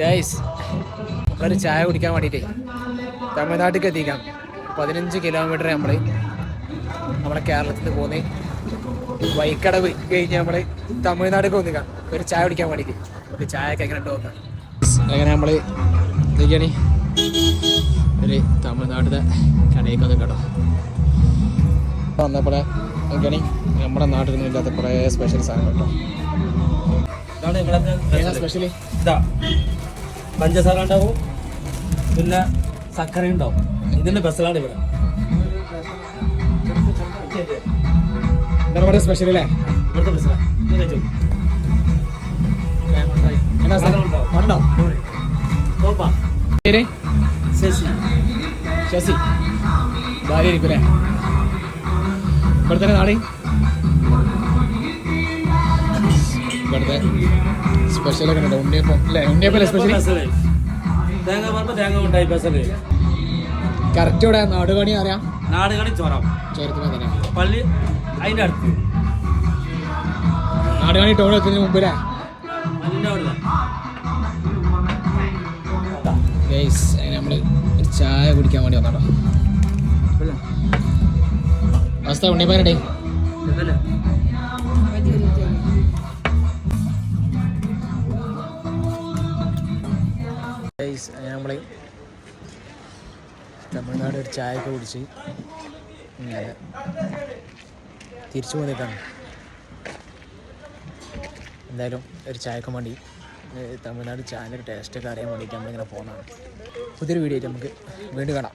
Guys നമ്മളൊരു ചായ കുടിക്കാൻ വേണ്ടിയിട്ടേ തമിഴ്നാട്ടിലേക്ക് എത്തിക്കാം. 15 കിലോമീറ്റർ നമ്മളെ കേരളത്തിൽ നിന്ന് പോകുന്നത്. വൈക്കടവ് കഴിഞ്ഞ് നമ്മൾ തമിഴ്നാട്ടിലേക്ക് വന്നിക്കാം ഒരു ചായ കുടിക്കാൻ വേണ്ടിയിട്ട്. ഒരു ചായ ഒക്കെ എങ്ങനെ ഉണ്ടോ നോക്കാം. അങ്ങനെ നമ്മൾ എന്തൊക്കെയാണ് ഒരു തമിഴ്നാട്ടിലെ കടയിലേക്ക് വന്ന് കേട്ടോ. വന്നപ്പോൾ നോക്കിയാണ് നമ്മുടെ നാട്ടിൽ നിന്നും ഇല്ലാത്ത കുറേ സ്പെഷ്യൽ സാധനം കേട്ടോ. സ്പെഷ്യലി ഇതാ പഞ്ചസാര ഉണ്ടാവും, പിന്നെ സക്കര ഉണ്ടാവും. ഇതിന്റെ ബസ്സിലാണ് ഇവിടെ. എന്താണ് സ്പെഷ്യൽ അല്ലേ? ഇവിടുത്തെ ബസ്സിലാണ്. ശശി ശശി ഭാര്യ ആയിരിക്കും അല്ലേ? ഇവിടുത്തെ നാട് ഇവിടുത്തെ സ്പെഷ്യലൊക്കെ ഉണ്ട്. ഉണ്ണിയപ്പം അല്ലേ? ഉണ്ണിയപ്പല്ലേ സ്പെഷ്യൽ? തേങ്ങ പറമ്പ് തേങ്ങ കൊണ്ടായി ബസ്സിൽ കറക്റ്റ് ഇവിടെ നാടുകാണി അറിയാം. നാടുകാണി ചോരം ചോരത്തിന് തന്നെ പള്ളി അതിൻ്റെ അടുത്ത്. നാടുകാണി ടൗൺ എത്തുന്നതിന് മുമ്പ് അല്ലേ? അതിൻ്റെ അവിടെ ഗൈസ് നമ്മൾ ഒരു ചായ കുടിക്കാൻ വേണ്ടി വന്നാടോ. അവസ്ഥ ഉണ്ണിയപ്പാനടേ നമ്മൾ തമിഴ്നാട് ഒരു ചായയൊക്കെ കുടിച്ച് ഇങ്ങനെ തിരിച്ചു പോന്നിട്ടാണ്. എന്തായാലും ഒരു ചായക്ക് വേണ്ടി തമിഴ്നാട് ചായൻ്റെ ഒരു ടേസ്റ്റൊക്കെ അറിയാൻ വേണ്ടിയിട്ട് നമ്മളിങ്ങനെ പോകുന്നതാണ്. പുതിയൊരു വീഡിയോ ആയിട്ട് നമുക്ക് വീണ്ടും കാണാം.